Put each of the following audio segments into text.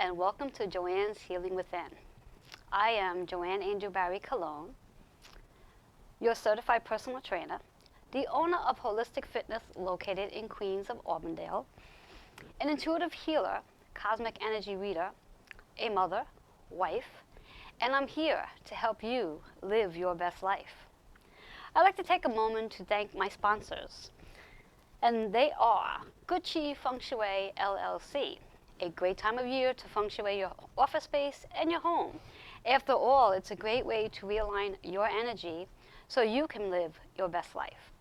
and welcome to Joanne's Healing Within. I am Joanne Angel Barry Cologne, your certified personal trainer, the owner of Holistic Fitness located in Queens of Auburndale, an intuitive healer, cosmic energy reader, a mother, wife, and I'm here to help you live your best life. I'd like to take a moment to thank my sponsors, and they are Good Chi Feng Shui LLC, a great time of year to feng shui your office space and your home. After all, it's a great way to realign your energy so you can live your best life.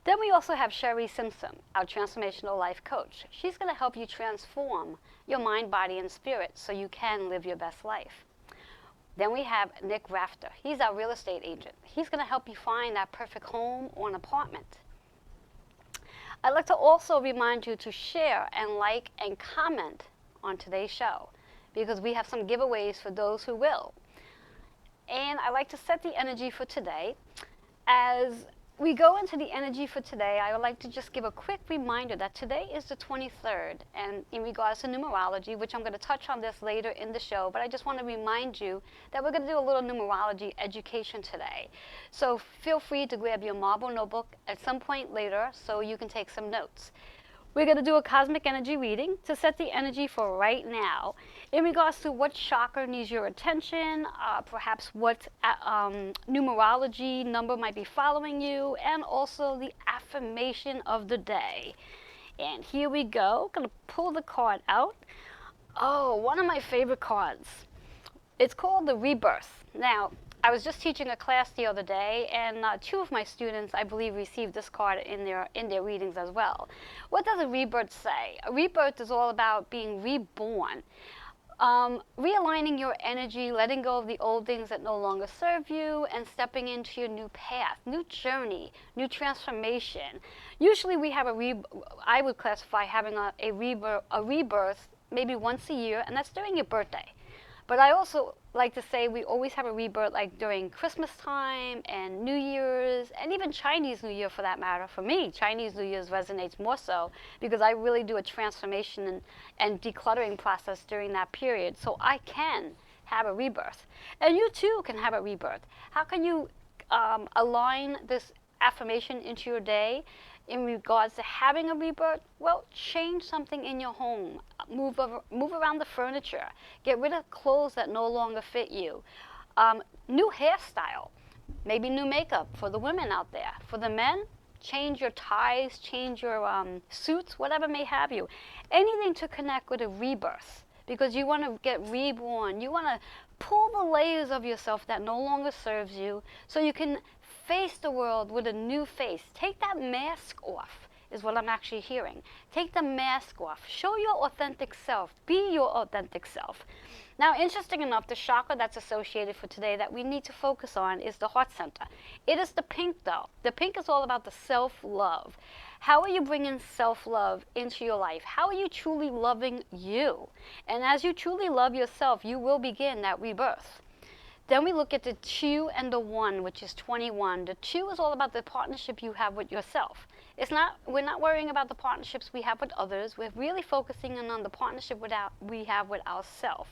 Then we also have Sherry Simpson, our transformational life coach. She's going to help you transform your mind, body, and spirit so you can live your best life. Then we have Nick Rafter. He's our real estate agent. He's going to help you find that perfect home or an apartment. I'd like to also remind you to share and like and comment on today's show because we have some giveaways for those who will. And I like to set the energy for today. As we go into the energy for today, I would like to just give a quick reminder that today is the 23rd, and in regards to numerology, which I'm going to touch on this later in the show, but I just want to remind you that we're going to do a little numerology education today. So feel free to grab your marble notebook at some point later so you can take some notes. We're going to do a cosmic energy reading to set the energy for right now in regards to what chakra needs your attention, perhaps what numerology number might be following you, and also the affirmation of the day. And here we go. Going to pull the card out. Oh, one of my favorite cards. It's called the Rebirth. Now, I was just teaching a class the other day, and two of my students, I believe, received this card in their readings as well. What does a rebirth say? A rebirth is all about being reborn, realigning your energy, letting go of the old things that no longer serve you, and stepping into your new path, new journey, new transformation. Usually we have I would classify having a rebirth maybe once a year, and that's during your birthday. But I also like to say we always have a rebirth like during Christmas time and New Year's and even Chinese New Year for that matter. For me, Chinese New Year's resonates more so because I really do a transformation and decluttering process during that period. So I can have a rebirth. And you too can have a rebirth. How can you align this affirmation into your day in regards to having a rebirth? Well, change something in your home. Move around the furniture. Get rid of clothes that no longer fit you. New hairstyle. Maybe new makeup for the women out there. For the men, change your ties, change your suits, whatever may have you. Anything to connect with a rebirth because you want to get reborn. You want to pull the layers of yourself that no longer serves you so you can face the world with a new face. Take that mask off is what I'm actually hearing. Take the mask off. Show your authentic self. Be your authentic self. Now, interesting enough, the chakra that's associated for today that we need to focus on is the heart center. It is the pink, though. The pink is all about the self-love. How are you bringing self-love into your life? How are you truly loving you? And as you truly love yourself, you will begin that rebirth. Then we look at the 2 and the 1, which is 21. The 2 is all about the partnership you have with yourself. We're not worrying about the partnerships we have with others. We're really focusing on the partnership we have with ourselves.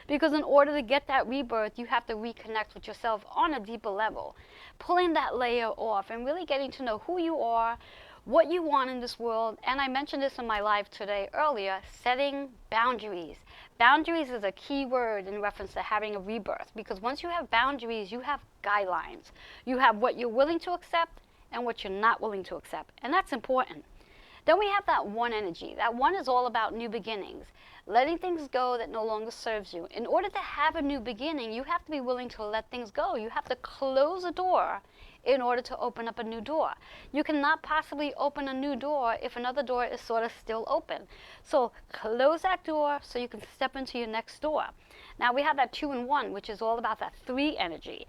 Because in order to get that rebirth, you have to reconnect with yourself on a deeper level. Pulling that layer off and really getting to know who you are, what you want in this world. And I mentioned this in my live today earlier, setting boundaries. Boundaries is a key word in reference to having a rebirth because once you have boundaries, you have guidelines. You have what you're willing to accept and what you're not willing to accept, and that's important. Then we have that 1 energy. That 1 is all about new beginnings, letting things go that no longer serves you. In order to have a new beginning, you have to be willing to let things go. You have to close a door in order to open up a new door. You cannot possibly open a new door if another door is sort of still open. So close that door so you can step into your next door. Now we have that 2 and 1, which is all about that 3 energy.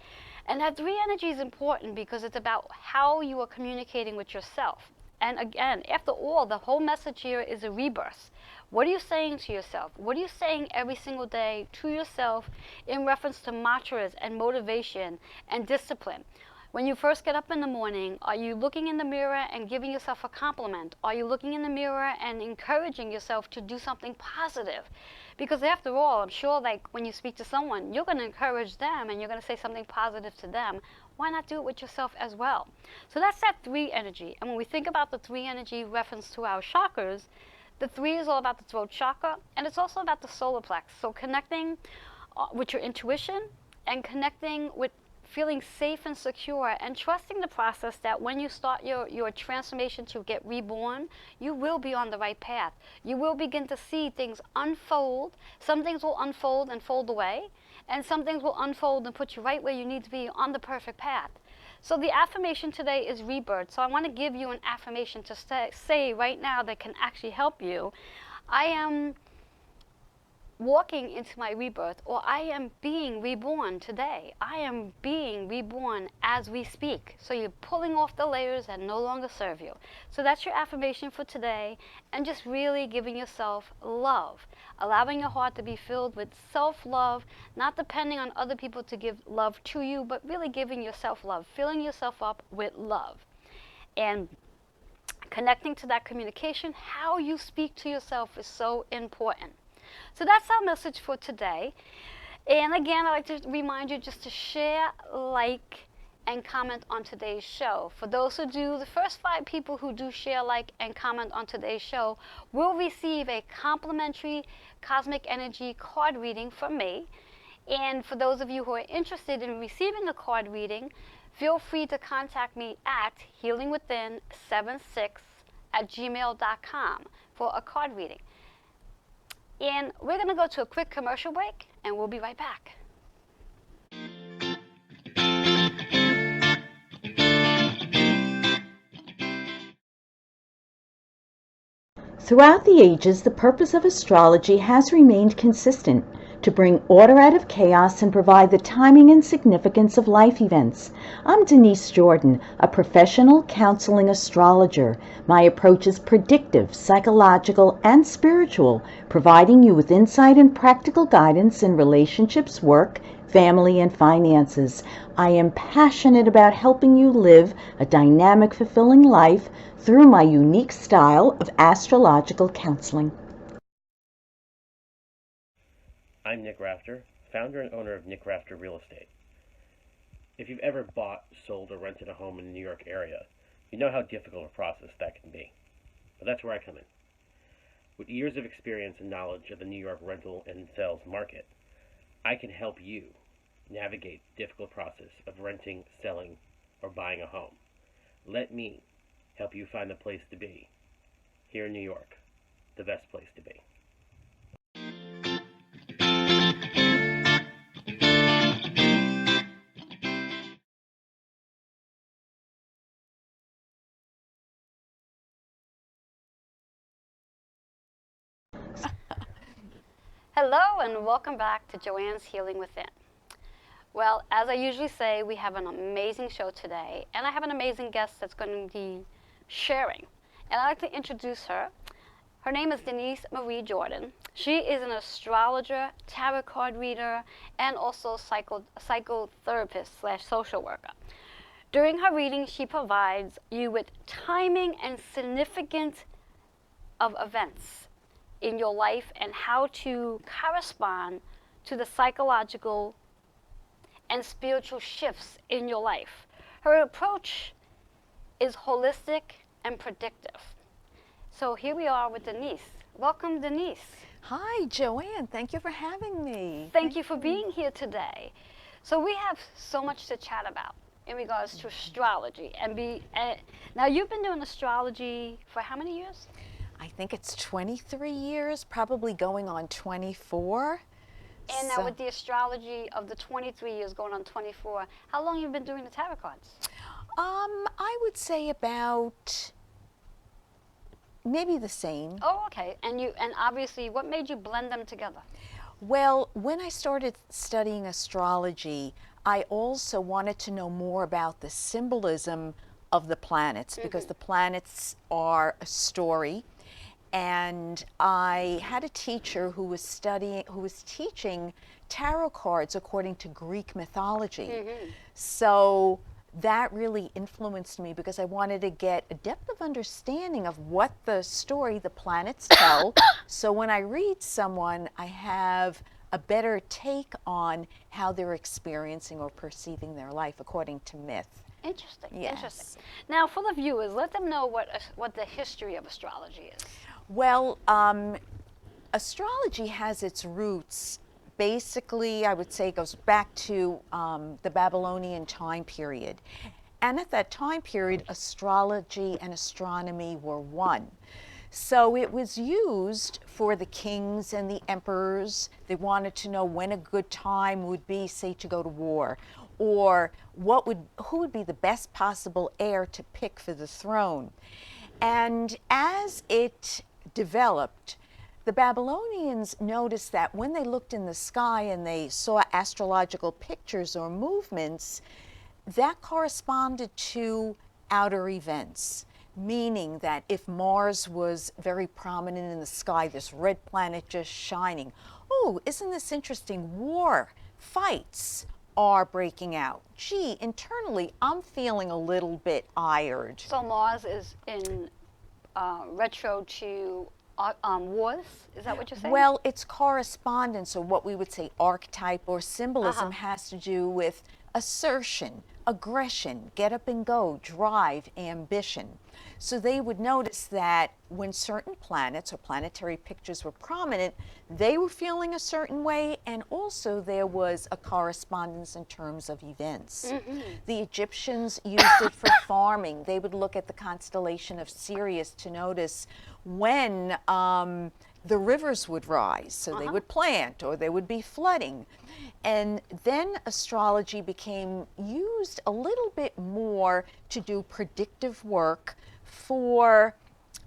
And that 3 energy is important because it's about how you are communicating with yourself. And again, after all, the whole message here is a rebirth. What are you saying to yourself? What are you saying every single day to yourself in reference to mantras and motivation and discipline? When you first get up in the morning, are you looking in the mirror and giving yourself a compliment? Are you looking in the mirror and encouraging yourself to do something positive? Because after all, I'm sure like when you speak to someone, you're going to encourage them and you're going to say something positive to them. Why not do it with yourself as well? So that's that 3 energy. And when we think about the 3 energy reference to our chakras, the 3 is all about the throat chakra, and it's also about the solar plex. So connecting with your intuition and connecting with feeling safe and secure and trusting the process that when you start your transformation to get reborn, you will be on the right path. You will begin to see things unfold. Some things will unfold and fold away, and some things will unfold and put you right where you need to be on the perfect path. So the affirmation today is rebirth. So I want to give you an affirmation to say right now that can actually help you. I am walking into my rebirth, or I am being reborn today. I am being reborn as we speak. So you're pulling off the layers that no longer serve you. So that's your affirmation for today, and just really giving yourself love, allowing your heart to be filled with self-love, not depending on other people to give love to you, but really giving yourself love, filling yourself up with love. And connecting to that communication, how you speak to yourself is so important. So that's our message for today. And again, I'd like to remind you just to share, like, and comment on today's show. For those who do, the first 5 people who do share, like, and comment on today's show will receive a complimentary cosmic energy card reading from me. And for those of you who are interested in receiving a card reading, feel free to contact me at healingwithin76@gmail.com for a card reading. And we're going to go to a quick commercial break, and we'll be right back. Throughout the ages, the purpose of astrology has remained consistent: to bring order out of chaos and provide the timing and significance of life events. I'm Denise Jordan, a professional counseling astrologer. My approach is predictive, psychological, and spiritual, providing you with insight and practical guidance in relationships, work, family, and finances. I am passionate about helping you live a dynamic, fulfilling life through my unique style of astrological counseling. I'm Nick Rafter, founder and owner of Nick Rafter Real Estate. If you've ever bought, sold, or rented a home in the New York area, you know how difficult a process that can be. But that's where I come in. With years of experience and knowledge of the New York rental and sales market, I can help you navigate the difficult process of renting, selling, or buying a home. Let me help you find the place to be. Here in New York, the best place to be. Hello, and welcome back to Joanne's Healing Within. Well, as I usually say, we have an amazing show today, and I have an amazing guest that's going to be sharing. And I'd like to introduce her. Her name is Denise Marie Jordan. She is an astrologer, tarot card reader, and also psychotherapist/social worker. During her reading, she provides you with timing and significance of events in your life and how to correspond to the psychological and spiritual shifts in your life. Her approach is holistic and predictive. So here we are with Denise. Welcome, Denise. Hi, Joanne. Thank you for having me. Thank you for being here today. So we have so much to chat about in regards to astrology. Now, you've been doing astrology for how many years? I think it's 23 years, probably going on 24. And now with the astrology of the 23 years going on 24, how long have you been doing the tarot cards? I would say about maybe the same. Oh, okay. And obviously, what made you blend them together? Well, when I started studying astrology, I also wanted to know more about the symbolism of the planets, because the planets are a story. And I had a teacher who was teaching tarot cards according to Greek mythology. So that really influenced me because I wanted to get a depth of understanding of what the story the planets tell. So when I read someone, I have a better take on how they're experiencing or perceiving their life according to myth. Interesting. Yes. Interesting. Now, for the viewers, let them know what the history of astrology is. Well, astrology has its roots, basically, I would say, goes back to the Babylonian time period. And at that time period, astrology and astronomy were one. So it was used for the kings and the emperors. They wanted to know when a good time would be, say, to go to war, or who would be the best possible heir to pick for the throne. And as it developed, the Babylonians noticed that when they looked in the sky and they saw astrological pictures or movements, that corresponded to outer events, meaning that if Mars was very prominent in the sky, this red planet just shining, oh, isn't this interesting? War, fights are breaking out. Gee, internally, I'm feeling a little bit ired. So Mars is in retro to wars? Is that what you're saying? Well, it's correspondence, or what we would say archetype or symbolism, has to do with assertion, aggression, get up and go, drive, ambition. So they would notice that when certain planets or planetary pictures were prominent, they were feeling a certain way, and also there was a correspondence in terms of events. The Egyptians used it for farming. They would look at the constellation of Sirius to notice when the rivers would rise, so they would plant, or there would be flooding. And then astrology became used a little bit more to do predictive work for,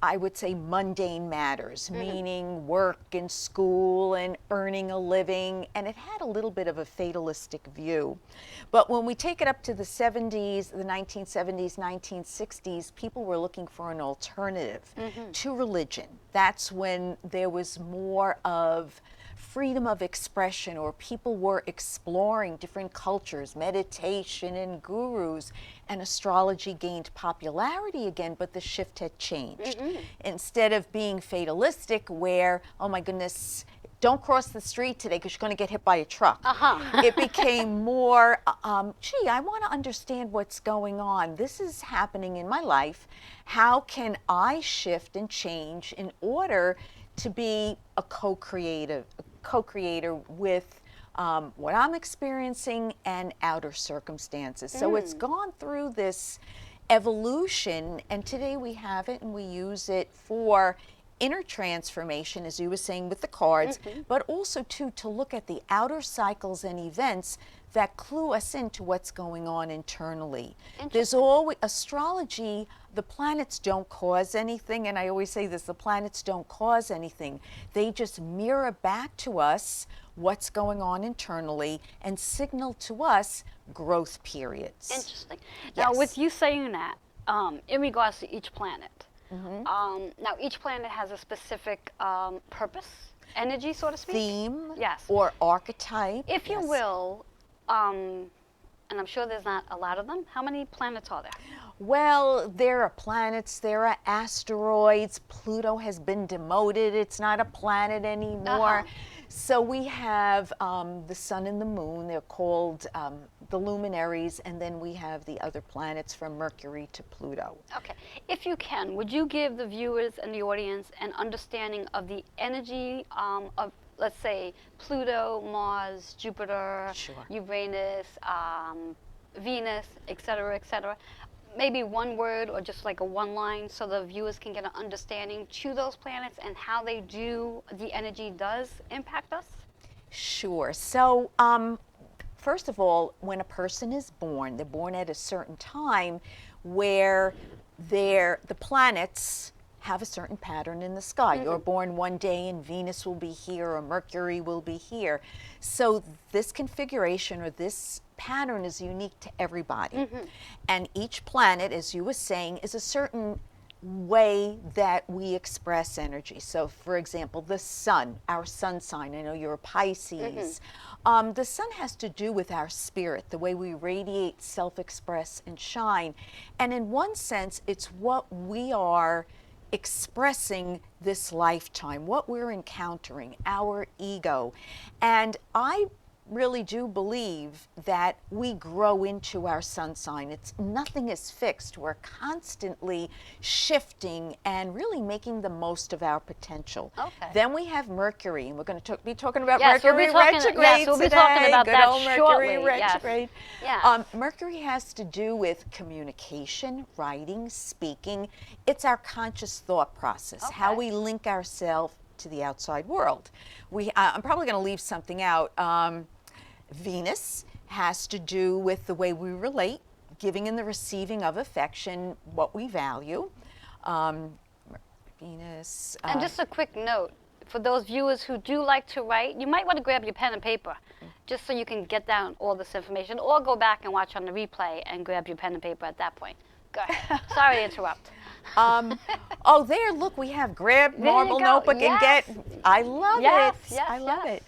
I would say, mundane matters, meaning work and school and earning a living, and it had a little bit of a fatalistic view. But when we take it up to the 70s, the 1970s, 1960s, people were looking for an alternative to religion. That's when there was more of freedom of expression, or people were exploring different cultures, meditation and gurus, and astrology gained popularity again, but the shift had changed. Instead of being fatalistic, where, oh my goodness, don't cross the street today because you're going to get hit by a truck. It became more, gee, I want to understand what's going on. This is happening in my life. How can I shift and change in order to be a co-creator with what I'm experiencing and outer circumstances. So it's gone through this evolution, and today we have it and we use it for inner transformation, as you were saying with the cards, but also to look at the outer cycles and events that clue us into what's going on internally. There's always astrology, the planets don't cause anything, and I always say this, the planets don't cause anything. They just mirror back to us what's going on internally and signal to us growth periods. Interesting. Now, with you saying that, in regards to each planet, now each planet has a specific purpose, energy, so to speak? Theme, yes, or archetype. if you will, and I'm sure there's not a lot of them. How many planets are there? Well, there are planets, there are asteroids. Pluto has been demoted. It's not a planet anymore. So we have the sun and the moon. They're called the luminaries. And then we have the other planets from Mercury to Pluto. Okay. If you can, would you give the viewers and the audience an understanding of the energy of, let's say, Pluto, Mars, Jupiter, Uranus, Venus, etc., etc.? Maybe one word or just like a one line so the viewers can get an understanding to those planets and how they do, the energy does impact us? Sure. So first of all, when a person is born, they're born at a certain time where the planets have a certain pattern in the sky. You're born one day and Venus will be here or Mercury will be here. So this configuration or this pattern is unique to everybody. And each planet, as you were saying, is a certain way that we express energy. So, for example, the sun, our sun sign, I know you're a Pisces. The sun has to do with our spirit, the way we radiate, self-express, and shine. And in one sense, it's what we are expressing this lifetime, what we're encountering, our ego. And I really do believe that we grow into our sun sign. It's nothing is fixed. We're constantly shifting and really making the most of our potential. Okay. Then we have Mercury, and we're going to be talking about Yes, Mercury we'll be talking, retrograde yes, we'll be today. talking about Good that old shortly. Mercury retrograde. Yes. Mercury has to do with communication, writing, speaking. It's our conscious thought process, how Okay. we link ourselves to the outside world. I'm probably going to leave something out. Venus has to do with the way we relate, giving and the receiving of affection, what we value. Venus. And just a quick note, for those viewers who do like to write, you might want to grab your pen and paper just so you can get down all this information, or go back and watch on the replay and grab your pen and paper at that point. Go ahead. Sorry to interrupt. Oh, there, look, we have grab There you marble go. notebook Yes. and get, I love Yes, it. yes, I love yes. it.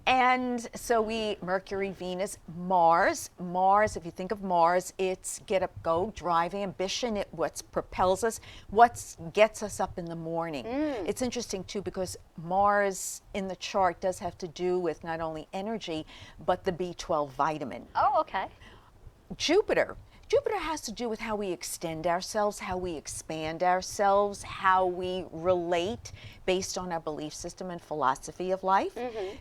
And so Mercury, Venus, Mars, if you think of Mars, it's get up, go, drive, ambition, what propels us, what gets us up in the morning. It's interesting too, because Mars in the chart does have to do with not only energy, but the B12 vitamin. Oh, okay. Jupiter has to do with how we extend ourselves, how we expand ourselves, how we relate based on our belief system and philosophy of life.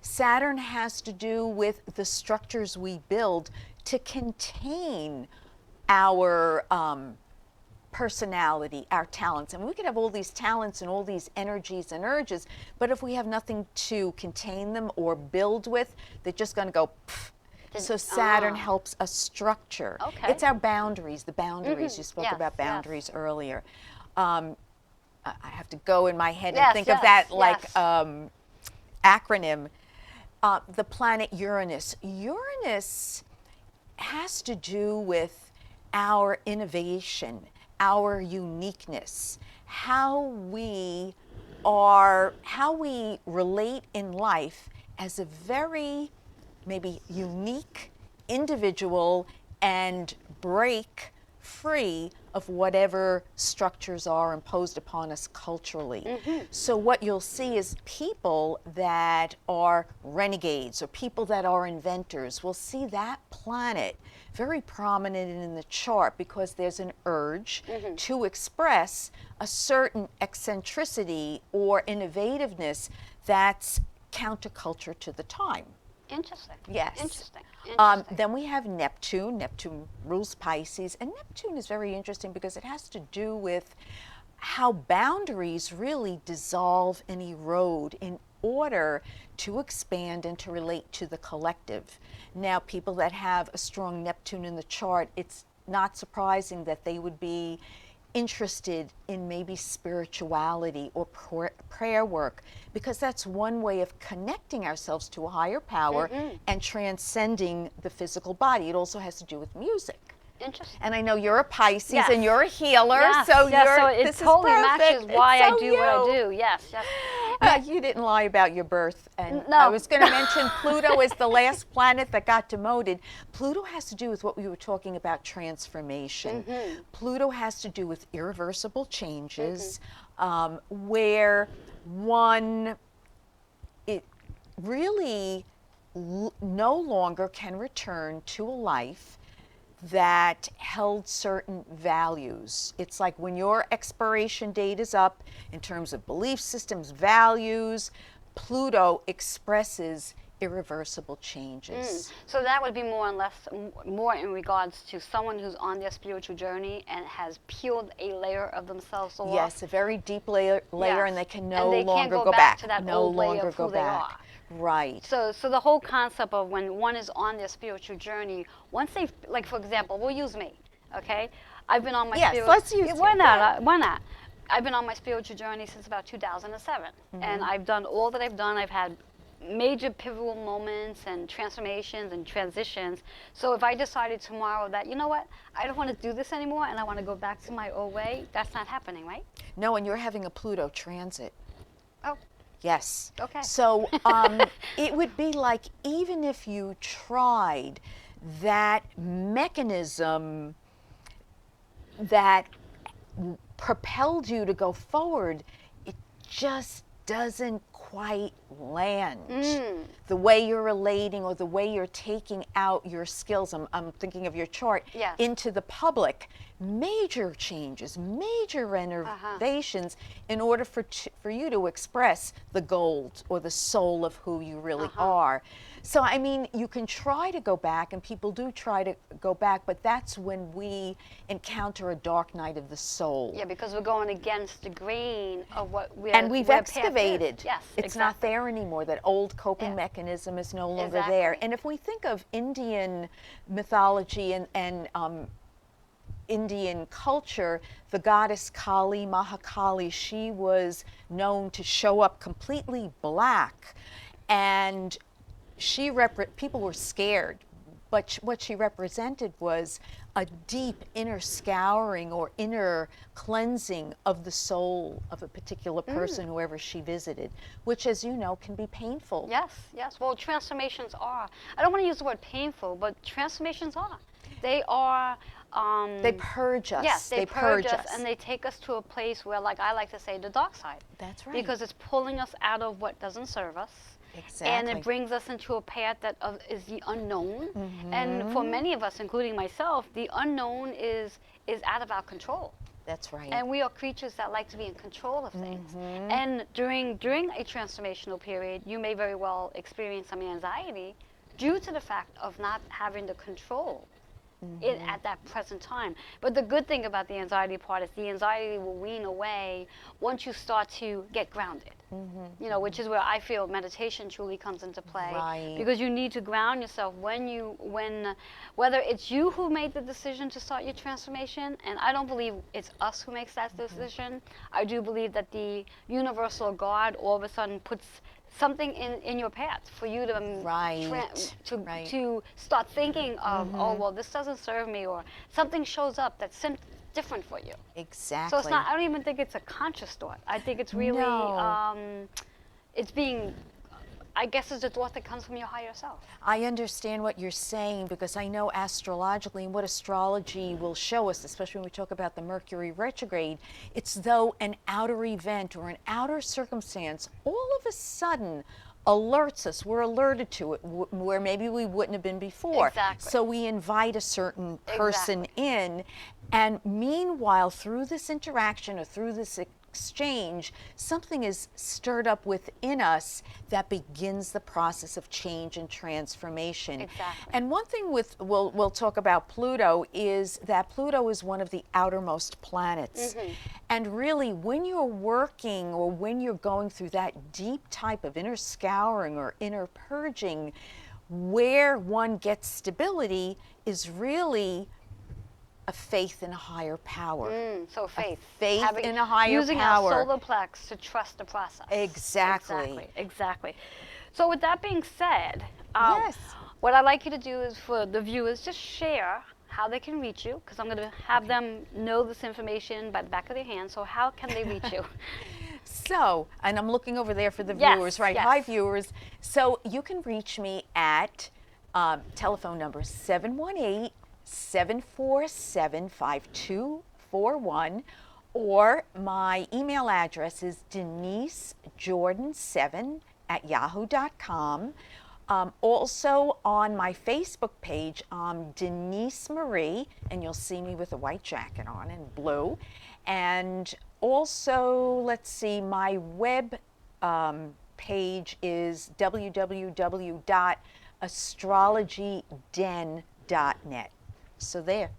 Saturn has to do with the structures we build to contain our personality, our talents. And we could have all these talents and all these energies and urges, but if we have nothing to contain them or build with, they're just going to go pff. So Saturn helps us structure. Okay. It's our boundaries, the boundaries. You spoke Yes, about boundaries yes. earlier. I have to go in my head and Yes, think yes, of that yes. like acronym. The planet Uranus. Uranus has to do with our innovation, our uniqueness, how we relate in life as a very maybe unique individual and break free of whatever structures are imposed upon us culturally. So what you'll see is people that are renegades or people that are inventors will see that planet very prominent in the chart because there's an urge to express a certain eccentricity or innovativeness that's counterculture to the time. Interesting. Yes. Interesting. Then we have Neptune. Neptune rules Pisces. And Neptune is very interesting because it has to do with how boundaries really dissolve and erode in order to expand and to relate to the collective. Now, people that have a strong Neptune in the chart, it's not surprising that they would be interested in maybe spirituality or prayer work, because that's one way of connecting ourselves to a higher power and transcending the physical body. It also has to do with music. Interesting. And I know you're a Pisces Yes. and you're a healer, Yes, so yes, you're, so it this totally is perfect. matches why It's so I do what I you. do. Yes, yes. You didn't lie about your birth. And No. I was going to mention Pluto is the last planet that got demoted. Pluto has to do with what we were talking about, transformation. Pluto has to do with irreversible changes, where it really no longer can return to a life that held certain values. It's like when your expiration date is up in terms of belief systems, values, Pluto expresses irreversible changes. So that would be more in regards to someone who's on their spiritual journey and has peeled a layer of themselves off. Yes, a very deep layer, Yes. and they can And no they can't longer go go back back. to that no old layer longer of go who they back. are. Right. So the whole concept of when one is on their spiritual journey, once they, like for example, we'll use me, okay? I've been on my Yes, spiritual. let's use Why you. not? Why not? I've been on my spiritual journey since about 2007, and I've done all that I've done. I've had major pivotal moments and transformations and transitions. So if I decided tomorrow that, you know what, I don't want to do this anymore and I want to go back to my old way, that's not happening, right? No, and you're having a Pluto transit. Oh, Yes. okay. So it would be like, even if you tried that mechanism that propelled you to go forward, it just doesn't quite land. The way you're relating or the way you're taking out your skills, I'm thinking of your chart, Yes. into the public. Major changes, major renovations in order for you to express the gold or the soul of who you really are. So, I mean, you can try to go back, and people do try to go back, but that's when we encounter a dark night of the soul. Yeah, because we're going against the grain of what we're And we've where path is. excavated. Yes, It's not exactly. there anymore. That old coping Yeah. mechanism is no longer there. Exactly. And if we think of Indian mythology and Indian culture, the goddess Kali, Mahakali, she was known to show up completely black, and people were scared, but what she represented was a deep inner scouring or inner cleansing of the soul of a particular person, whoever she visited, which, as you know, can be painful. Yes, yes. Well, transformations are. I don't want to use the word painful, but transformations are. They are. They purge us. Yes, they purge us, and they take us to a place where, like I like to say, the dark side. That's right. Because it's pulling us out of what doesn't serve us. Exactly. And it brings us into a path that is the unknown. And for many of us, including myself, the unknown is out of our control. That's right. And we are creatures that like to be in control of things. And during a transformational period, you may very well experience some anxiety due to the fact of not having the control at that present time. But the good thing about the anxiety part is the anxiety will wean away once you start to get grounded. You know, which is where I feel meditation truly comes into play. Right. Because you need to ground yourself whether it's you who made the decision to start your transformation, and I don't believe it's us who makes that decision. I do believe that the universal God all of a sudden puts something in your path for you to to start thinking of, oh, well, this doesn't serve me, or something shows up that's different for you. Exactly. So it's not, I don't even think it's a conscious thought. I think it's really, it's being, I guess it's a thought that comes from your higher self. I understand what you're saying, because I know astrologically, and what astrology will show us, especially when we talk about the Mercury retrograde, it's though an outer event or an outer circumstance all of a sudden alerts us. We're alerted to it where maybe we wouldn't have been before. Exactly. So we invite a certain person in, and meanwhile, through this interaction or through this exchange, something is stirred up within us that begins the process of change and transformation. Exactly. And one thing we'll talk about Pluto is that Pluto is one of the outermost planets. And really, when you're working or when you're going through that deep type of inner scouring or inner purging, where one gets stability is really a faith in a higher power. So faith. Faith in a higher using power. Using our solar plex to trust the process. Exactly. Exactly. So with that being said, yes, what I'd like you to do is for the viewers, just share how they can reach you, because I'm going to have them know this information by the back of their hand. So how can they reach you? So, and I'm looking over there for the Yes, viewers, right? yes. Hi, viewers. So you can reach me at telephone number 718-747-5241, or my email address is denisejordan7@yahoo.com. Also on my Facebook page, Denise Marie, and you'll see me with a white jacket on in blue. And also, let's see, my web page is www.astrologyden.net. So there.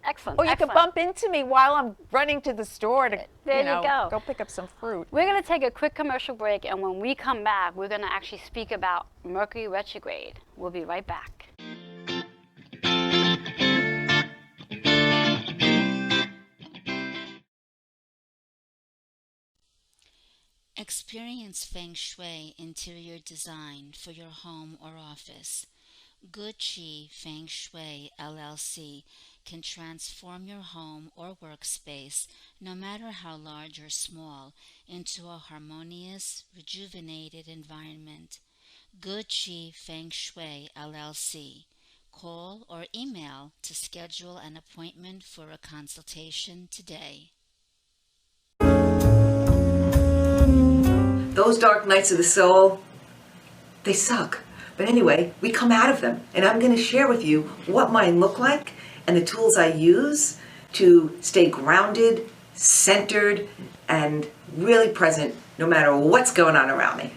Excellent. Or you can bump into me while I'm running to the store to go pick up some fruit. We're going to take a quick commercial break, and when we come back, we're going to actually speak about Mercury retrograde. We'll be right back. Experience Experience Feng Shui interior design for your home or office. Good Chi Feng Shui LLC can transform your home or workspace, no matter how large or small, into a harmonious, rejuvenated environment. Good Chi Feng Shui LLC. Call or email to schedule an appointment for a consultation today. Those dark nights of the soul, they suck. But anyway, we come out of them, and I'm going to share with you what mine look like and the tools I use to stay grounded, centered, and really present no matter what's going on around me.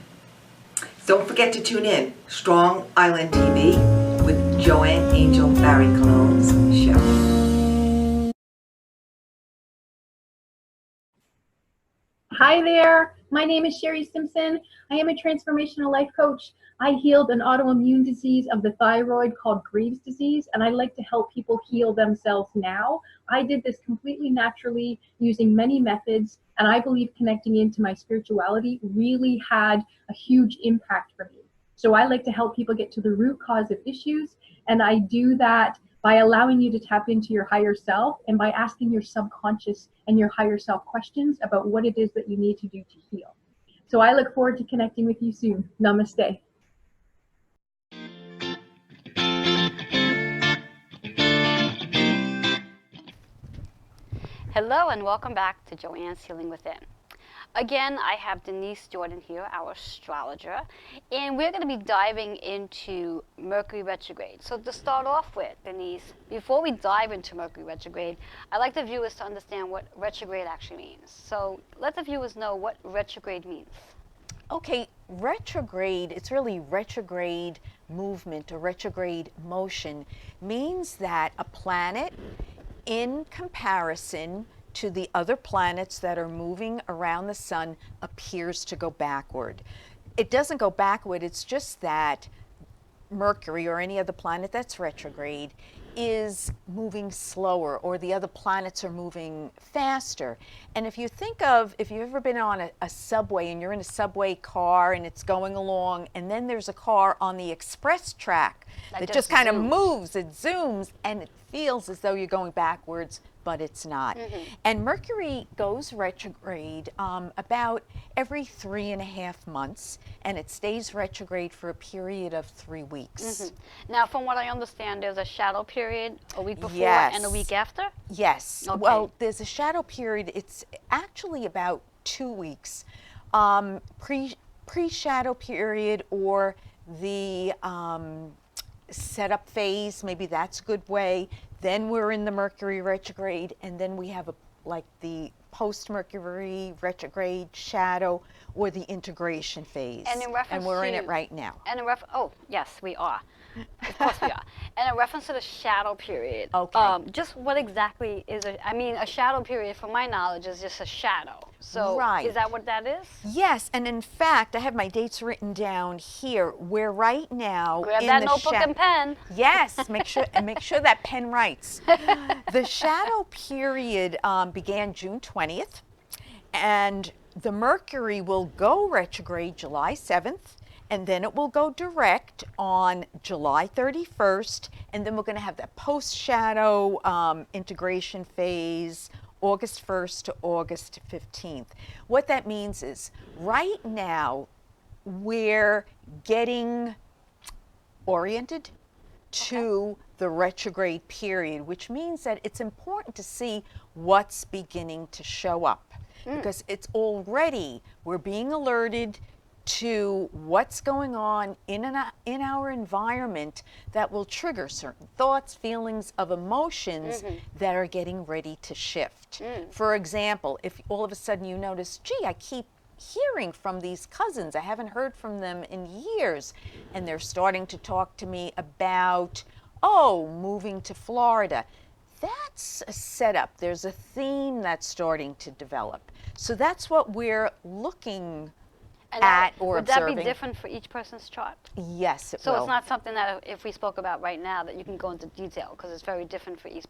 Don't forget to tune in, Strong Island TV with Joanne Angel Barry Cologne's show. Hi there, my name is Sherry Simpson. I am a transformational life coach. I healed an autoimmune disease of the thyroid called Graves' disease, and I like to help people heal themselves now. I did this completely naturally using many methods, and I believe connecting into my spirituality really had a huge impact for me. So I like to help people get to the root cause of issues, and I do that by allowing you to tap into your higher self and by asking your subconscious and your higher self questions about what it is that you need to do to heal. So I look forward to connecting with you soon. Namaste. Hello and welcome back to Joanne's Healing Within. Again, I have Denise Jordan here, our astrologer, and we're going to be diving into Mercury retrograde. So to start off with, Denise, before we dive into Mercury retrograde, I'd like the viewers to understand what retrograde actually means. So let the viewers know what retrograde means. Okay, retrograde, it's really retrograde movement or retrograde motion, means that a planet, in comparison to the other planets that are moving around the sun, appears to go backward. It doesn't go backward, it's just that Mercury or any other planet that's retrograde is moving slower, or the other planets are moving faster. And if you think of, if you've ever been on a subway and you're in a subway car and it's going along, and then there's a car on the express track that just kind of moves, it zooms, and it feels as though you're going backwards, but it's not. And Mercury goes retrograde about every 3.5 months, and it stays retrograde for a period of 3 weeks. Now, from what I understand, there's a shadow period a week before and a week after? Yes. Okay. Well, there's a shadow period. It's actually about 2 weeks. Pre-shadow period, or the setup phase, maybe that's a good way. Then we're in the Mercury retrograde, and then we have like the post-Mercury retrograde shadow, or the integration phase. And in reference we're in it right now. And oh, yes, we are. Of course we are. And in reference to the shadow period, just what exactly is a shadow period, from my knowledge, is just a shadow. So is that what that is? Yes, and in fact, I have my dates written down here. We're right now Grab in that the notebook and pen. Yes, make sure that pen writes. The shadow period began June 20th, and the Mercury will go retrograde July 7th. And then it will go direct on July 31st, and then we're going to have that post-shadow integration phase, August 1st to August 15th. What that means is, right now, we're getting oriented to the retrograde period, which means that it's important to see what's beginning to show up, because it's already, we're being alerted to what's going on in our environment that will trigger certain thoughts, feelings, of emotions that are getting ready to shift. For example, if all of a sudden you notice, gee, I keep hearing from these cousins, I haven't heard from them in years, and they're starting to talk to me about, moving to Florida. That's a setup. There's a theme that's starting to develop. So that's what we're looking at or observing. Would that be different for each person's chart? Yes, it will. So it's not something that if we spoke about right now that you can go into detail, because it's very different for each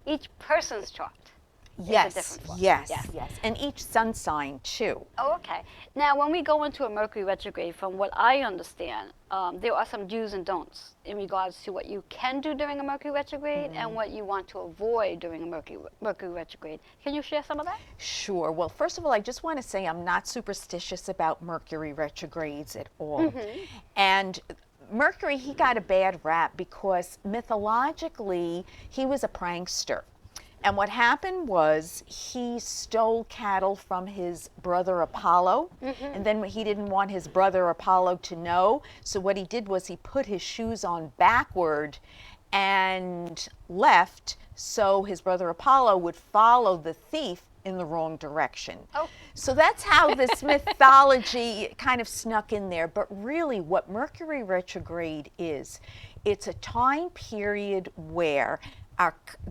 each person's chart. Yes, is a different force. yes, Yes. yes. And each sun sign too. Oh, okay. Now, when we go into a Mercury retrograde, from what I understand, there are some do's and don'ts in regards to what you can do during a Mercury retrograde and what you want to avoid during a Mercury retrograde. Can you share some of that? Sure. Well, first of all, I just want to say I'm not superstitious about Mercury retrogrades at all. And Mercury, he got a bad rap because mythologically he was a prankster. And what happened was he stole cattle from his brother Apollo, and then he didn't want his brother Apollo to know. So what he did was he put his shoes on backward and left so his brother Apollo would follow the thief in the wrong direction. Oh. So that's how this mythology kind of snuck in there. But really what Mercury retrograde is, it's a time period where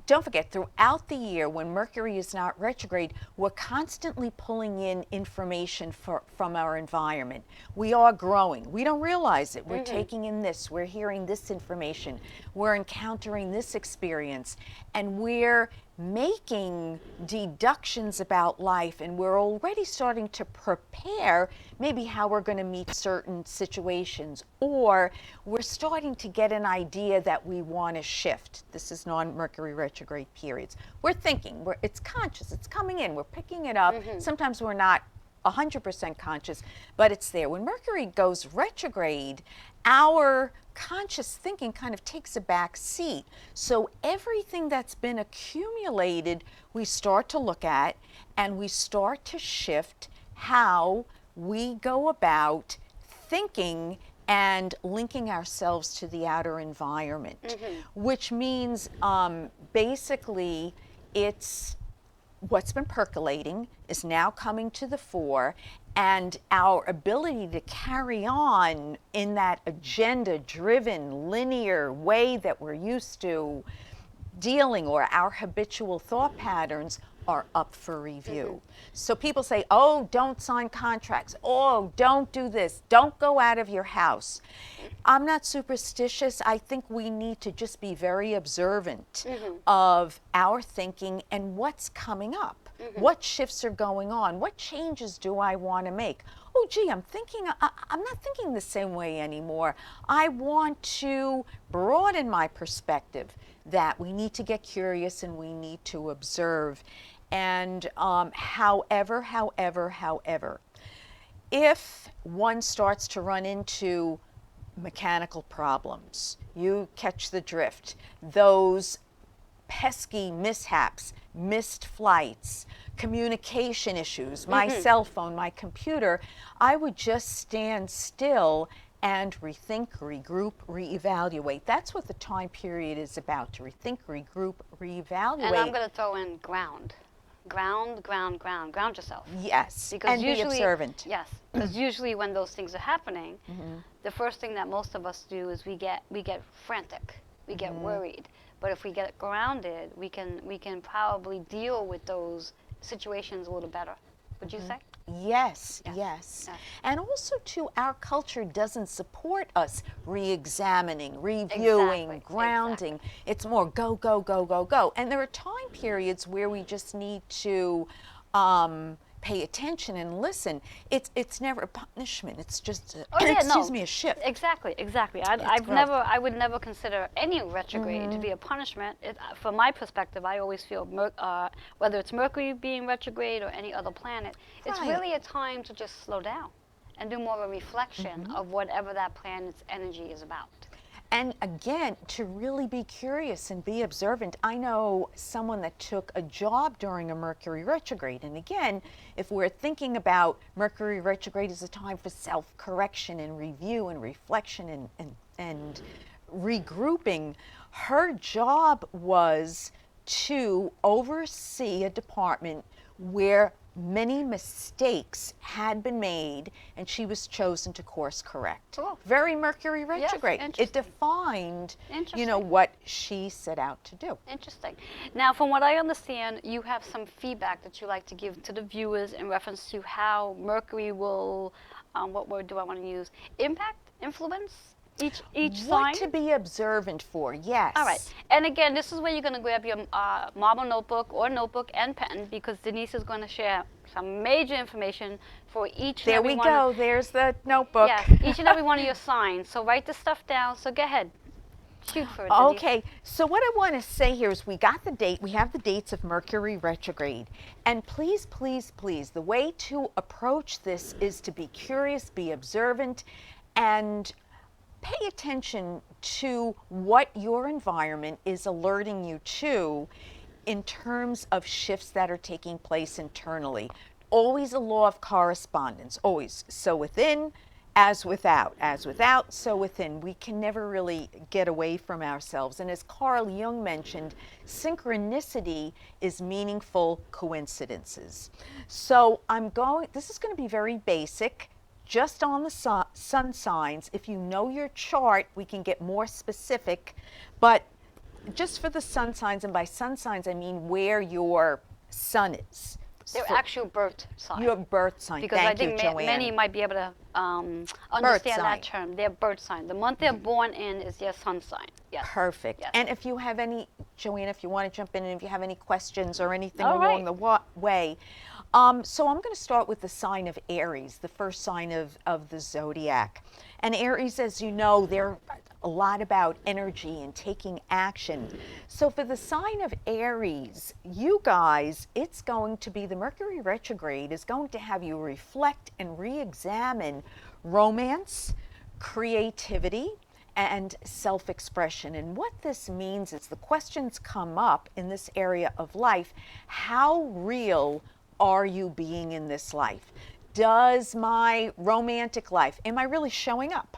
don't forget, throughout the year when Mercury is not retrograde, we're constantly pulling in information from our environment. We are growing. We don't realize it. We're taking in this. We're hearing this information. We're encountering this experience. And we're making deductions about life, and we're already starting to prepare maybe how we're going to meet certain situations, or we're starting to get an idea that we want to shift. This is non-Mercury retrograde periods. We're thinking, it's conscious, it's coming in, we're picking it up. Sometimes we're not 100% conscious, but it's there. When Mercury goes retrograde, our conscious thinking kind of takes a back seat. So everything that's been accumulated, we start to look at, and we start to shift how we go about thinking and linking ourselves to the outer environment, which means basically it's what's been percolating is now coming to the fore, and our ability to carry on in that agenda-driven, linear way that we're used to dealing, or our habitual thought patterns, are up for review. So people say, oh, don't sign contracts. Oh, don't do this. Don't go out of your house. I'm not superstitious. I think we need to just be very observant of our thinking and what's coming up. What shifts are going on? What changes do I want to make? Oh, gee, I'm not thinking the same way anymore. I want to broaden my perspective. That we need to get curious and we need to observe. And however, if one starts to run into mechanical problems, you catch the drift, those pesky mishaps, missed flights, communication issues, my cell phone, my computer, I would just stand still and rethink, regroup, reevaluate. That's what the time period is about, to rethink, regroup, reevaluate. And I'm going to throw in ground yourself. Yes, because and usually, be observant. Yes, because usually when those things are happening, the first thing that most of us do is we get frantic, we get worried. But if we get grounded, we can probably deal with those situations a little better. Would you say? Yes, yes. And also, too, our culture doesn't support us re-examining, reviewing, grounding. It's more go, go, go, go, go. And there are time periods where we just need to pay attention and listen. It's never a punishment. It's just a shift. Exactly. I would never consider any retrograde to be a punishment. From my perspective, I always feel whether it's Mercury being retrograde or any other planet, it's really a time to just slow down and do more of a reflection of whatever that planet's energy is about. And again, to really be curious and be observant. I know someone that took a job during a Mercury retrograde. And again, if we're thinking about Mercury retrograde as a time for self-correction and review and reflection and regrouping, her job was to oversee a department where many mistakes had been made, and she was chosen to course correct. Cool. Very Mercury retrograde. Yes, it defined, what she set out to do. Interesting. Now, from what I understand, you have some feedback that you like to give to the viewers in reference to how Mercury will, what word do I want to use? Impact, influence Each What sign? to be observant for, yes. All right. And again, this is where you're going to grab your marble notebook or notebook and pen, because Denise is going to share some major information for each and There every we one. go. There's the notebook. Yes, each and every one of your signs. So write this stuff down. So go ahead. Shoot for it, Denise. Okay, so what I want to say here is we got the date, we have the dates of Mercury retrograde. And please, please, please, the way to approach this is to be curious, be observant, and pay attention to what your environment is alerting you to in terms of shifts that are taking place internally. Always a law of correspondence, always. So within, as without, so within. We can never really get away from ourselves. And as Carl Jung mentioned, synchronicity is meaningful coincidences. So this is going to be very basic, just on the sun signs. If you know your chart, we can get more specific, but just for the sun signs, and by sun signs, I mean where your sun is. Their actual birth sign. Your birth sign. Because Thank I think you, Joanne. many might be able to understand that term. Their birth sign. The month they're born in is their sun sign. Yes. Perfect. Yes. And if you have any, Joanne, if you want to jump in, and if you have any questions or anything All along right. the way. So I'm going to start with the sign of Aries, the first sign of the zodiac. And Aries, as you know, they're a lot about energy and taking action. So for the sign of Aries, you guys, it's going to be the Mercury retrograde is going to have you reflect and re-examine romance, creativity, and self-expression. And what this means is the questions come up in this area of life. How real are you being in this life? Does my romantic life, am I really showing up?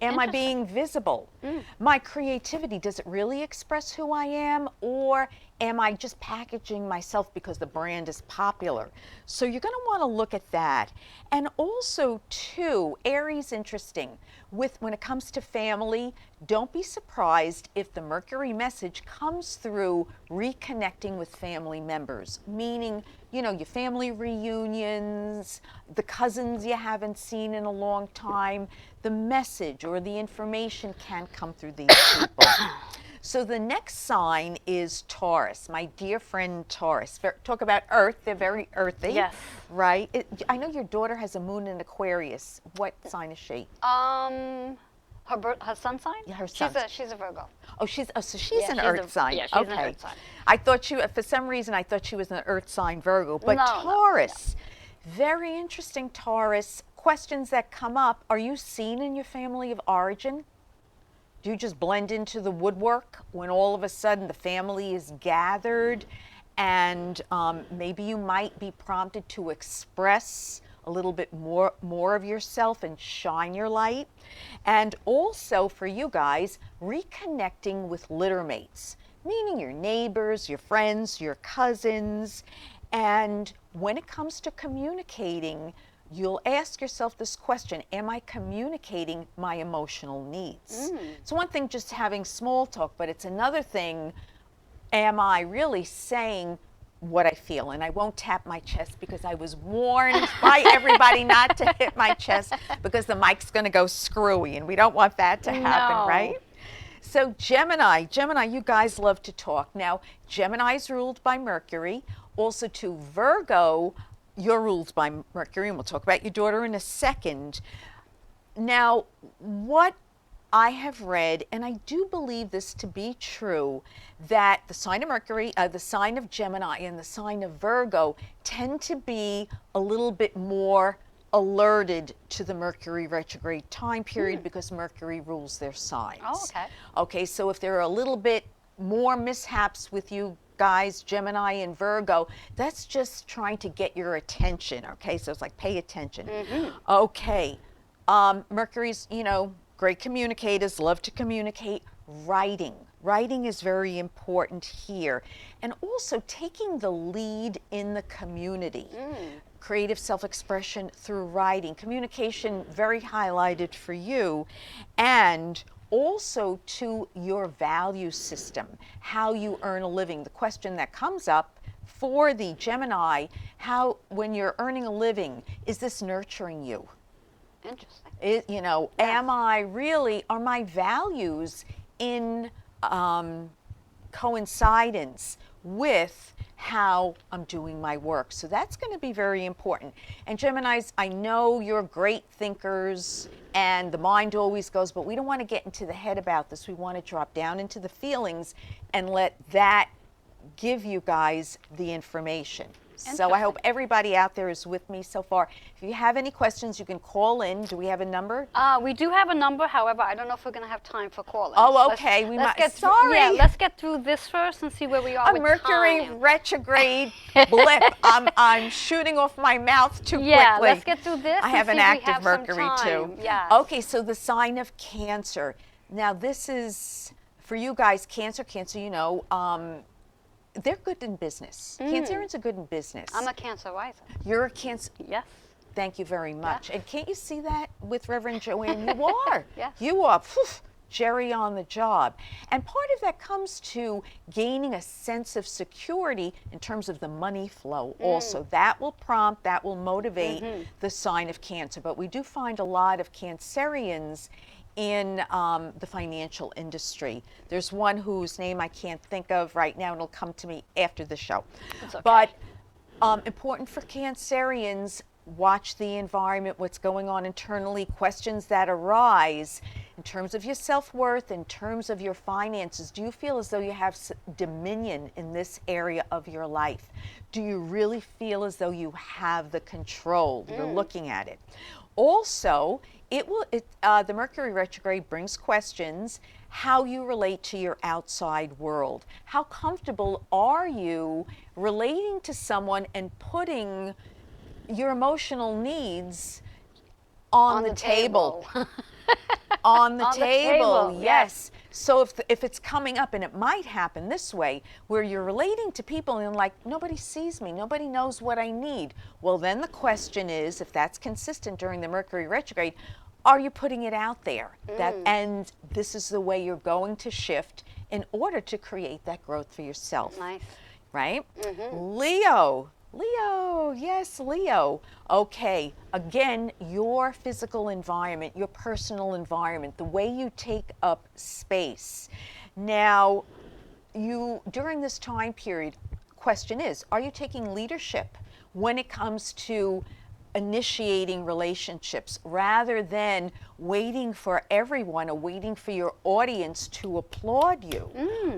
Am I being visible? My creativity, does it really express who I am, or am I just packaging myself because the brand is popular? So you're going to want to look at that. And also, too, Aries, interesting. When it comes to family, don't be surprised if the Mercury message comes through reconnecting with family members, meaning, you know, your family reunions, the cousins you haven't seen in a long time. The message or the information can come through these people. So the next sign is Taurus, my dear friend Taurus. Talk about earth, they're very earthy. Yes. Right? I know your daughter has a moon in Aquarius. What sign is she? Her sun sign? Yeah, her She's a Virgo. Oh, so she's Yeah, an she's earth sign. yeah, she's okay. an earth sign. I thought for some reason, I thought she was an earth sign Virgo. But No, Taurus, very interesting Taurus. Questions that come up, are you seen in your family of origin? Do you just blend into the woodwork when all of a sudden the family is gathered, and maybe you might be prompted to express a little bit more of yourself and shine your light? And also for you guys, reconnecting with litter mates, meaning your neighbors, your friends, your cousins. And when it comes to communicating, you'll ask yourself this question: am I communicating my emotional needs? It's one thing just having small talk, but it's another thing, am I really saying what I feel? And I won't tap my chest because I was warned by everybody not to hit my chest because the mic's going to go screwy, and we don't want that to happen, No. right? So Gemini, you guys love to talk. Now, Gemini is ruled by Mercury. Also to Virgo, you're ruled by Mercury, and we'll talk about your daughter in a second. Now, what I have read, and I do believe this to be true, that the sign of Mercury, the sign of Gemini, and the sign of Virgo tend to be a little bit more alerted to the Mercury retrograde time period because Mercury rules their signs. Oh, okay. Okay, so if there are a little bit more mishaps with you guys, Gemini and Virgo, that's just trying to get your attention. Okay, so it's like pay attention. Okay, Mercury's, great communicators, love to communicate. Writing is very important here, and also taking the lead in the community. Creative self-expression through writing, communication very highlighted for you, and also to your value system, how you earn a living. The question that comes up for the Gemini, when you're earning a living, is this nurturing you? Interesting. You know, am I really, are my values in coincidence with how I'm doing my work? So that's going to be very important. And Geminis, I know you're great thinkers and the mind always goes, but we don't want to get into the head about this. We want to drop down into the feelings and let that give you guys the information. So I hope everybody out there is with me so far. If you have any questions, you can call in. Do we have a number? We do have a number. However, I don't know if we're going to have time for calling. Oh, okay. Sorry. Yeah, let's get through this first and see where we are A with Mercury time. retrograde blip. I'm shooting off my mouth too quickly. Yeah, let's get through this. I have an active Mercury too. Yeah. Okay, so the sign of Cancer. Now this is for you guys. Cancer, you know. They're good in business. Cancerians are good in business. I'm a Cancer rising. You're a Cancer. Yes. Thank you very much. Yeah. And can't you see that with Reverend Joanne? You are. Yes. You are. Jerry on the job. And part of that comes to gaining a sense of security in terms of the money flow also. That will prompt, that will motivate the sign of Cancer. But we do find a lot of Cancerians in the financial industry. There's one whose name I can't think of right now, and it'll come to me after the show. It's okay. But important for Cancerians, watch the environment, what's going on internally, questions that arise in terms of your self-worth, in terms of your finances. Do you feel as though you have dominion in this area of your life? Do you really feel as though you have the control? You're looking at it. Also, the Mercury retrograde brings questions how you relate to your outside world. How comfortable are you relating to someone and putting your emotional needs on the table? On the table, yes. So if it's coming up, and it might happen this way, where you're relating to people and like, nobody sees me, nobody knows what I need. Well, then the question is, if that's consistent during the Mercury retrograde, are you putting it out there? And this is the way you're going to shift in order to create that growth for yourself. Nice. Right? Leo, yes, Leo. Okay, again, your physical environment, your personal environment, the way you take up space. Now, during this time period, question is, are you taking leadership when it comes to initiating relationships rather than waiting for everyone or waiting for your audience to applaud you?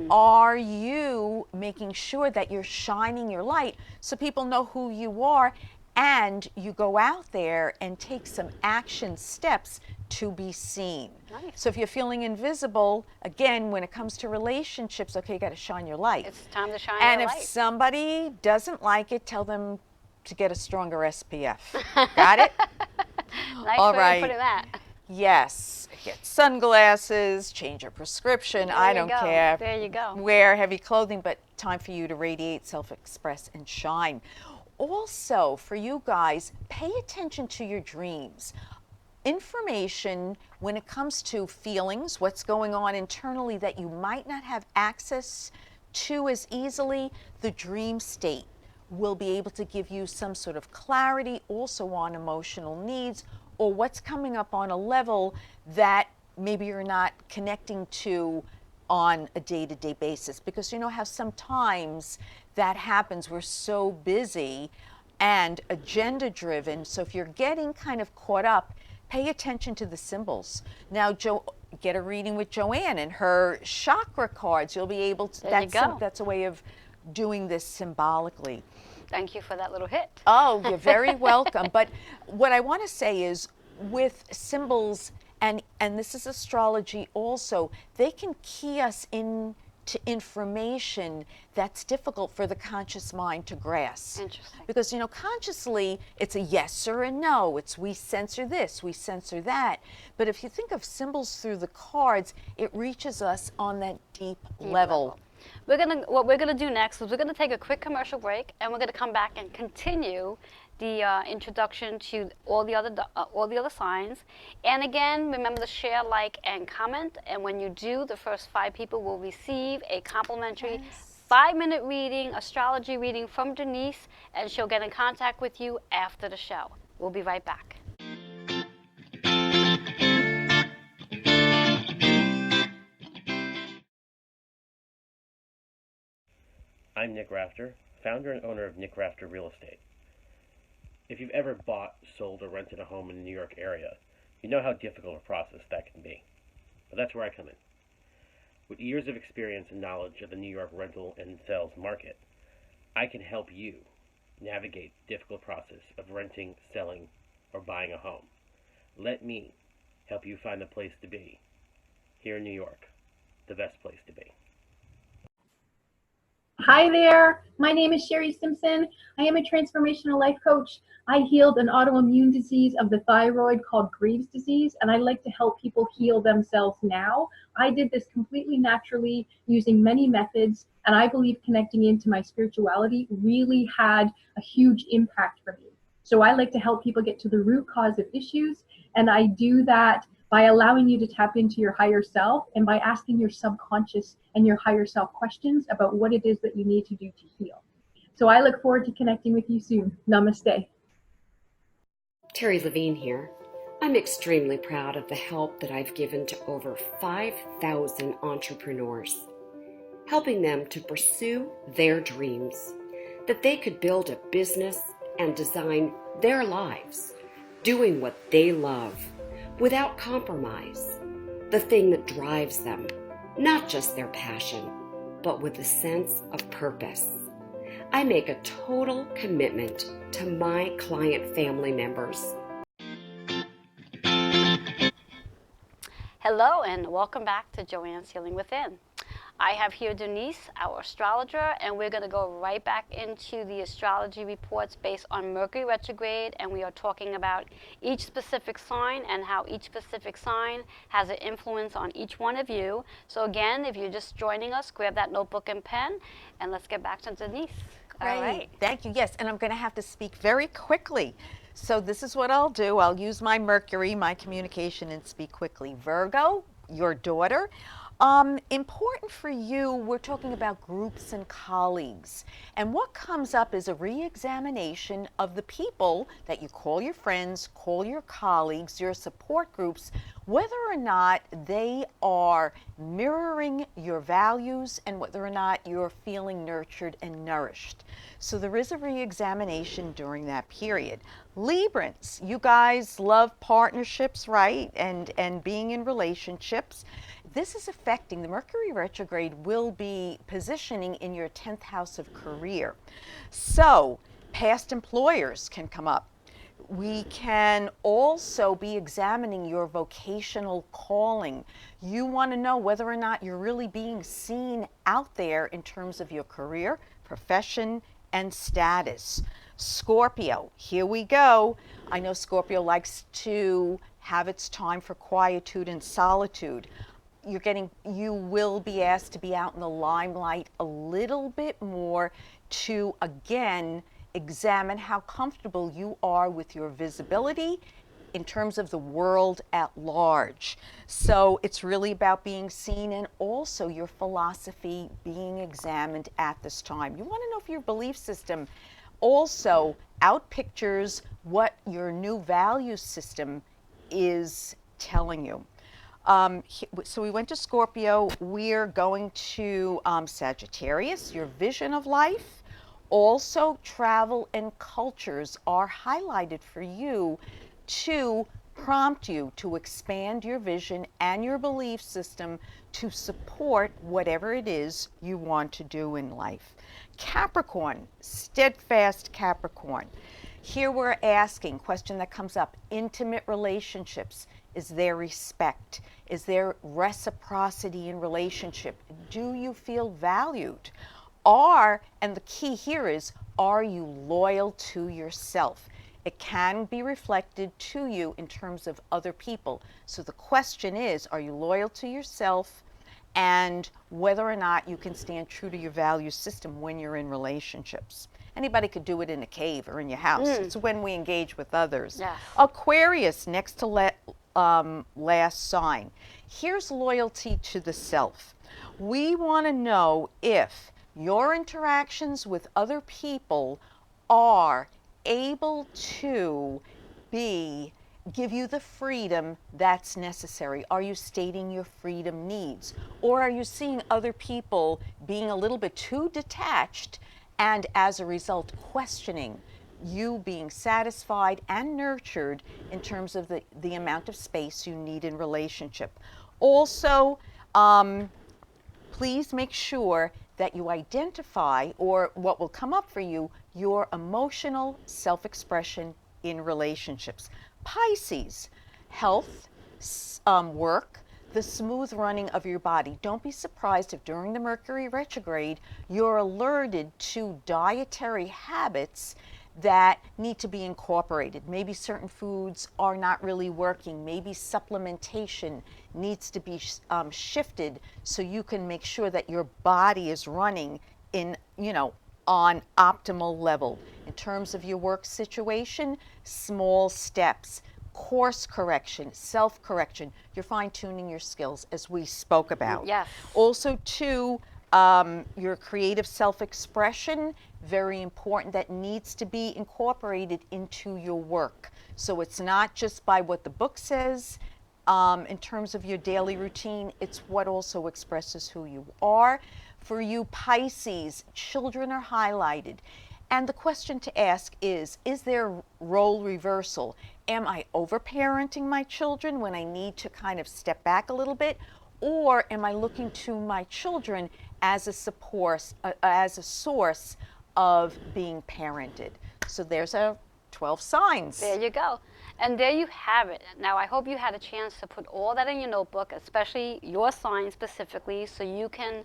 Are you making sure that you're shining your light so people know who you are and you go out there and take some action steps to be seen? Nice. So if you're feeling invisible, again, when it comes to relationships, okay, you got to shine your light. It's time to shine and your light. And if somebody doesn't like it, tell them to get a stronger SPF. Got it? Nice All way right. of putting that. Yes. Get sunglasses, change your prescription. I don't care. There you go. Wear heavy clothing, but time for you to radiate, self-express, and shine. Also, for you guys, pay attention to your dreams. Information when it comes to feelings, what's going on internally that you might not have access to as easily, the dream state will be able to give you some sort of clarity also on emotional needs or what's coming up on a level that maybe you're not connecting to on a day-to-day basis. Because you know how sometimes that happens, we're so busy and agenda-driven, so if you're getting kind of caught up, pay attention to the symbols. Now, get a reading with Joanne and her chakra cards. You'll be able to, that's a way of doing this symbolically. Thank you for that little hit. Oh, you're very welcome. But what I want to say is with symbols, and this is astrology also, they can key us into information that's difficult for the conscious mind to grasp. Interesting. Because, you know, consciously, it's a yes or a no. It's we censor this, we censor that. But if you think of symbols through the cards, it reaches us on that deep level. What we're gonna do next is we're gonna take a quick commercial break, and we're gonna come back and continue the introduction to all the other signs. And again, remember to share, like, and comment. And when you do, the first 5 people will receive a complimentary 5-minute reading, astrology reading from Denise, and she'll get in contact with you after the show. We'll be right back. I'm Nick Rafter, founder and owner of Nick Rafter Real Estate. If you've ever bought, sold, or rented a home in the New York area, you know how difficult a process that can be. But that's where I come in. With years of experience and knowledge of the New York rental and sales market, I can help you navigate the difficult process of renting, selling, or buying a home. Let me help you find the place to be here in New York, the best place to be. Hi there, my name is Sherry Simpson. I am a transformational life coach. I healed an autoimmune disease of the thyroid called Graves' disease, and I like to help people heal themselves now. I did this completely naturally using many methods, and I believe connecting into my spirituality really had a huge impact for me. So I like to help people get to the root cause of issues, and I do that by allowing you to tap into your higher self and by asking your subconscious and your higher self questions about what it is that you need to do to heal. So I look forward to connecting with you soon. Namaste. Terry Levine here. I'm extremely proud of the help that I've given to over 5,000 entrepreneurs, helping them to pursue their dreams, that they could build a business and design their lives, doing what they love, without compromise, the thing that drives them, not just their passion, but with a sense of purpose. I make a total commitment to my client family members. Hello and welcome back to Joanne's Healing Within. I have here Denise, our astrologer, and we're going to go right back into the astrology reports based on Mercury retrograde, and we are talking about each specific sign and how each specific sign has an influence on each one of you. So again, if you're just joining us, grab that notebook and pen, and let's get back to Denise. Great. All right. Thank you. Yes, and I'm going to have to speak very quickly. So this is what I'll do. I'll use my Mercury, my communication, and speak quickly. Virgo, your daughter. Important for you, we're talking about groups and colleagues. And what comes up is a re-examination of the people that you call your friends, call your colleagues, your support groups, whether or not they are mirroring your values and whether or not you're feeling nurtured and nourished. So there is a re-examination during that period. Librans, you guys love partnerships, right? And being in relationships. This is affecting, the Mercury retrograde will be positioning in your 10th house of career. So past employers can come up. We can also be examining your vocational calling. You want to know whether or not you're really being seen out there in terms of your career, profession, and status. Scorpio, here we go. I know Scorpio likes to have its time for quietude and solitude. You will be asked to be out in the limelight a little bit more to, again, examine how comfortable you are with your visibility in terms of the world at large. So it's really about being seen and also your philosophy being examined at this time. You want to know if your belief system also outpictures what your new value system is telling you. So we went to Scorpio. We're going to Sagittarius, your vision of life. Also, travel and cultures are highlighted for you to prompt you to expand your vision and your belief system to support whatever it is you want to do in life. Capricorn, steadfast Capricorn. Here we're asking, question that comes up, intimate relationships. Is there respect? Is there reciprocity in relationship? Do you feel valued? And the key here is, are you loyal to yourself? It can be reflected to you in terms of other people. So the question is, are you loyal to yourself? And whether or not you can stand true to your value system when you're in relationships. Anybody could do it in a cave or in your house. It's when we engage with others. Yes. Aquarius, next to last sign. Here's loyalty to the self. We want to know if your interactions with other people are able to be give you the freedom that's necessary? Are you stating your freedom needs? Or are you seeing other people being a little bit too detached and as a result questioning you being satisfied and nurtured in terms of the amount of space you need in relationship? Also, please make sure that you identify, or what will come up for you, your emotional self-expression in relationships. Pisces, health, work, the smooth running of your body. Don't be surprised if during the Mercury retrograde you're alerted to dietary habits that need to be incorporated. Maybe certain foods are not really working. Maybe supplementation needs to be shifted so you can make sure that your body is running in, on optimal level. In terms of your work situation, small steps, course correction, self-correction. You're fine-tuning your skills, as we spoke about. Yes. Also, too, your creative self-expression, very important, that needs to be incorporated into your work. So it's not just by what the book says in terms of your daily routine, it's what also expresses who you are. For you Pisces, children are highlighted. And the question to ask is there role reversal? Am I overparenting my children when I need to kind of step back a little bit? Or am I looking to my children as a support, as a source of being parented? So there's 12 signs. There you go. And there you have it. Now, I hope you had a chance to put all that in your notebook, especially your sign specifically, so you can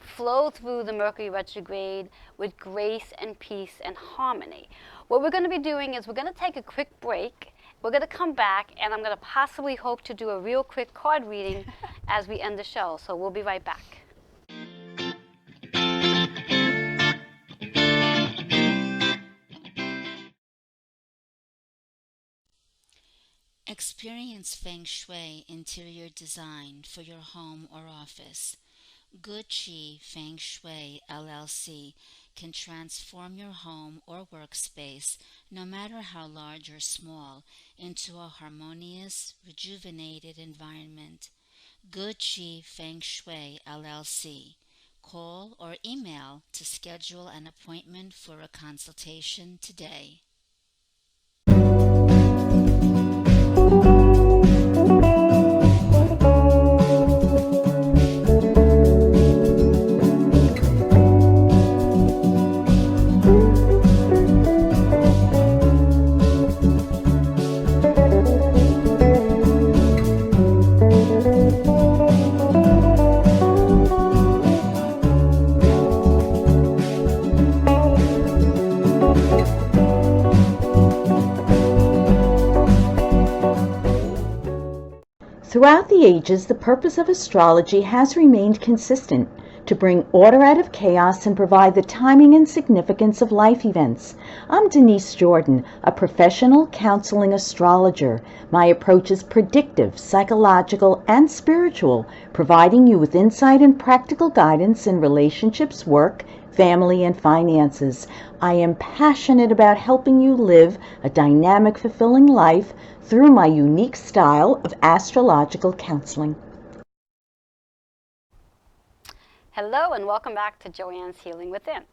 flow through the Mercury retrograde with grace and peace and harmony. What we're going to be doing is we're going to take a quick break. We're going to come back, and I'm going to possibly hope to do a real quick card reading as we end the show. So we'll be right back. Experience Feng Shui interior design for your home or office. Good Chi Feng Shui LLC can transform your home or workspace, no matter how large or small, into a harmonious, rejuvenated environment. Good Chi Feng Shui LLC. Call or email to schedule an appointment for a consultation today. Throughout the ages, the purpose of astrology has remained consistent: to bring order out of chaos and provide the timing and significance of life events. I'm Denise Jordan, a professional counseling astrologer. My approach is predictive, psychological, and spiritual, providing you with insight and practical guidance in relationships, work, family, and finances. I am passionate about helping you live a dynamic, fulfilling life through my unique style of astrological counseling. Hello and welcome back to Joanne's Healing Within.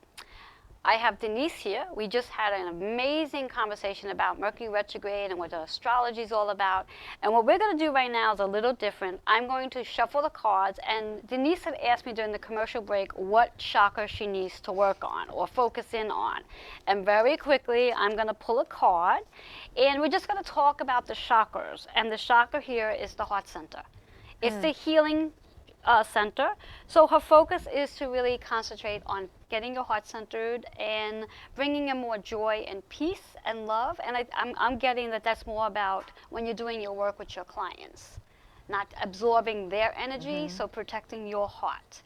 I have Denise here. We just had an amazing conversation about Mercury retrograde and what astrology is all about. And what we're going to do right now is a little different. I'm going to shuffle the cards, and Denise had asked me during the commercial break what chakra she needs to work on or focus in on. And very quickly, I'm going to pull a card, and we're just going to talk about the chakras. And the chakra here is the heart center. It's the healing center. So her focus is to really concentrate on getting your heart centered and bringing in more joy and peace and love. And I'm getting that that's more about when you're doing your work with your clients, not absorbing their energy, so protecting your heart.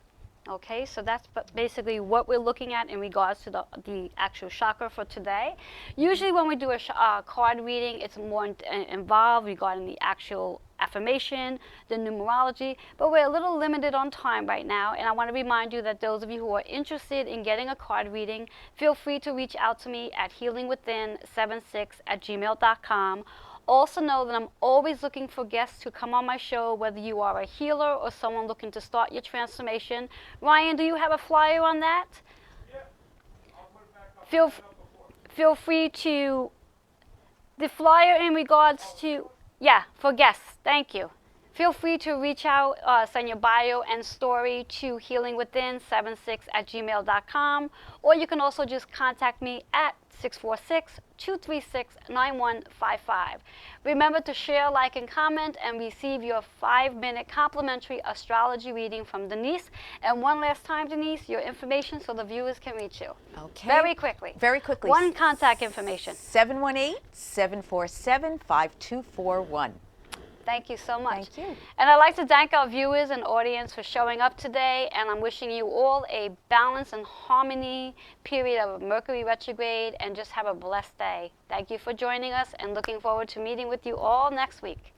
Okay, so that's basically what we're looking at in regards to the actual chakra for today. Usually when we do a card reading, it's more involved regarding the actual affirmation, the numerology, but we're a little limited on time right now, and I want to remind you that those of you who are interested in getting a card reading, feel free to reach out to me at healingwithin76@gmail.com. Also know that I'm always looking for guests to come on my show, whether you are a healer or someone looking to start your transformation. Ryan, do you have a flyer on that? Feel free to, the flyer in regards to, yeah, for guests, thank you. Feel free to reach out, send your bio and story to healingwithin76@gmail.com, or you can also just contact me at 646-236-9155. Remember to share, like, and comment, and receive your 5-minute complimentary astrology reading from Denise. And one last time, Denise, your information so the viewers can reach you. Okay. Very quickly. Very quickly. One contact information. 718-747-5241. Thank you so much. Thank you. And I'd like to thank our viewers and audience for showing up today, and I'm wishing you all a balance and harmony period of Mercury retrograde, and just have a blessed day. Thank you for joining us, and looking forward to meeting with you all next week.